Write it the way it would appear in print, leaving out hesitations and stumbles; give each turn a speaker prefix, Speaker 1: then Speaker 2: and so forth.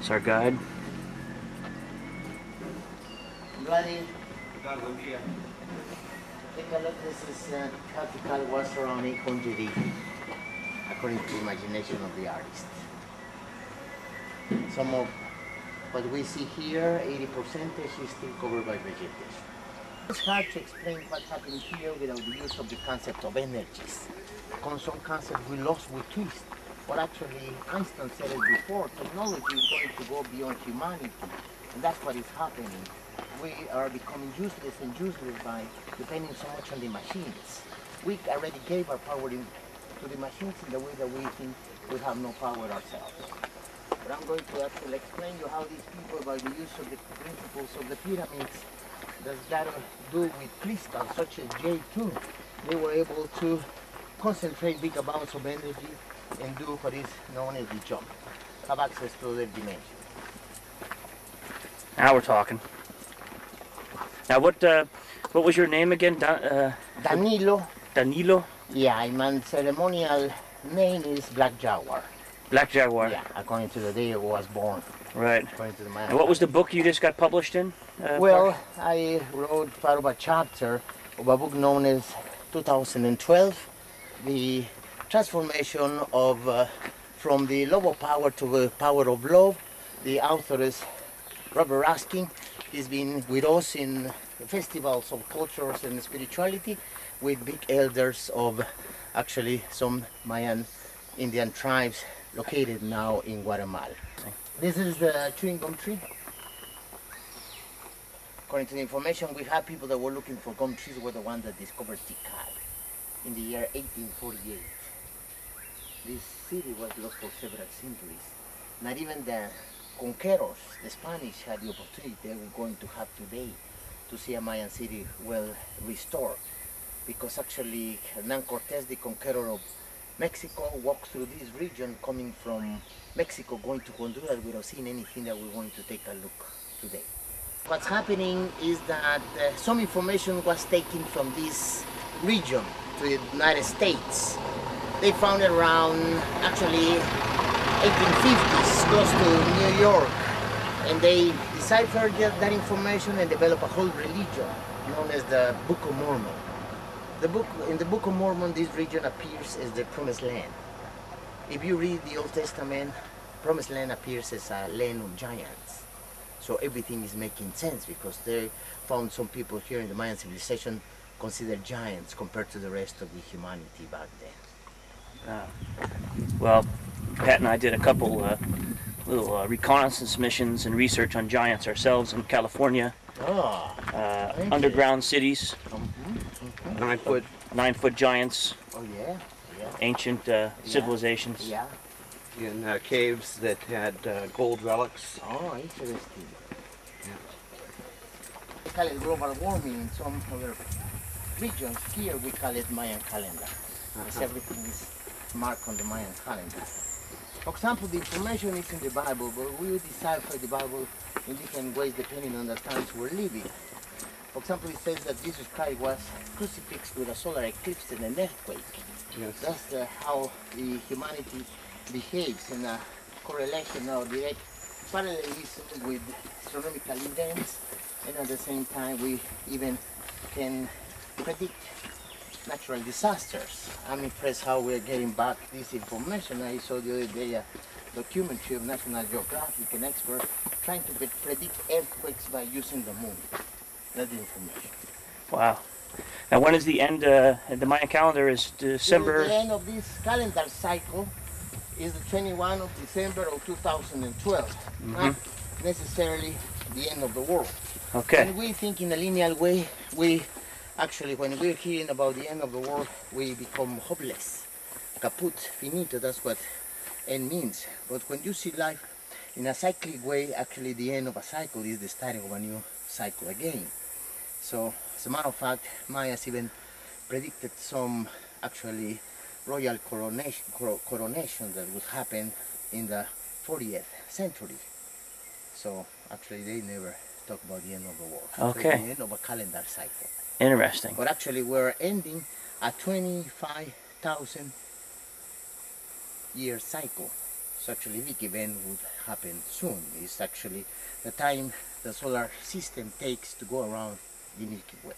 Speaker 1: It's our guide.
Speaker 2: Bloody. Take a look, this is how Tikal was around 800 AD, according to the imagination of the artist. Some of what we see here, 80% is still covered by vegetation. It's hard to explain what happened here without the use of the concept of energies. Some concept we lost with twist. But actually, Einstein said it before, technology is going to go beyond humanity. And that's what is happening. We are becoming useless and useless by depending so much on the machines. We already gave our power to the machines in the way that we think we have no power ourselves. But I'm going to actually explain you how these people, by the use of the principles of the pyramids, that's got to do with crystals such as J2, they were able to concentrate big amounts of energy and do what is known as the jump, have access to other dimensions.
Speaker 1: Now we're talking. Now what was your name again?
Speaker 2: Danilo.
Speaker 1: Danilo?
Speaker 2: Yeah, my ceremonial name is Black Jaguar.
Speaker 1: Black Jaguar.
Speaker 2: Yeah, according to the day I was born.
Speaker 1: Right.
Speaker 2: According to the Mayan.
Speaker 1: And what was the book you just got published in?
Speaker 2: Well, I wrote part of a chapter of a book known as 2012, the transformation of from the love of power to the power of love. The author is Robert Raskin. He's been with us in festivals of cultures and spirituality with big elders of actually some Mayan Indian tribes located now in Guatemala. This is the chewing gum tree. According to the information we have, people that were looking for gum trees were the ones that discovered Tikal in the year 1848. This city was lost for several centuries. Not even the conquerors, the Spanish, had the opportunity they were going to have today to see a Mayan city well restored. Because actually Hernán Cortés, the conqueror of Mexico, walked through this region coming from Mexico going to Honduras without seeing anything that we're going to take a look today. What's happening is that some information was taken from this region to the United States. They found it around actually 1850s, close to New York, and they deciphered that information and developed a whole religion known as the Book of Mormon. In the Book of Mormon, this region appears as the Promised Land. If you read the Old Testament, Promised Land appears as a land of giants. So everything is making sense because they found some people here in the Mayan civilization considered giants compared to the rest of the humanity back then.
Speaker 1: Well, Pat and I did a couple little reconnaissance missions and research on giants ourselves in California.
Speaker 2: Oh,
Speaker 1: underground cities.
Speaker 3: 9-foot
Speaker 1: giants.
Speaker 2: Oh yeah, yeah.
Speaker 1: Ancient civilizations.
Speaker 2: Yeah.
Speaker 3: in caves that had gold relics.
Speaker 2: Oh, interesting. Yeah. We call it global warming in some other regions. Here we call it Mayan calendar. Because everything is marked on the Mayan calendar. For example, the information is in the Bible, but we decipher the Bible in different ways depending on the times we're living. For example, it says that Jesus Christ was crucifixed with a solar eclipse and an earthquake.
Speaker 3: Yes.
Speaker 2: That's how the humanity behaves in a correlation or direct parallelism with astronomical events, and at the same time we even can predict natural disasters. I'm impressed how we're getting back this information. I saw the other day a documentary of National Geographic, an expert trying to predict earthquakes by using the moon. That's the information.
Speaker 1: Wow. Now when is the end, the Mayan calendar is December?
Speaker 2: The end of this calendar cycle is the 21 of December of 2012. Not necessarily the end of the world.
Speaker 1: Okay.
Speaker 2: When we think in a linear way, we actually, when we're hearing about the end of the world, we become hopeless. Caput, finito, that's what end means. But when you see life in a cyclic way, actually the end of a cycle is the starting of a new cycle again. So, as a matter of fact, Mayas even predicted some actually royal coronation that would happen in the 40th century. So, actually they never talk about the end of the world.
Speaker 1: Okay.
Speaker 2: So the end of a calendar cycle.
Speaker 1: Interesting.
Speaker 2: But actually we're ending a 25,000 year cycle. So actually big event would happen soon. It's actually the time the solar system takes to go around the Milky Way.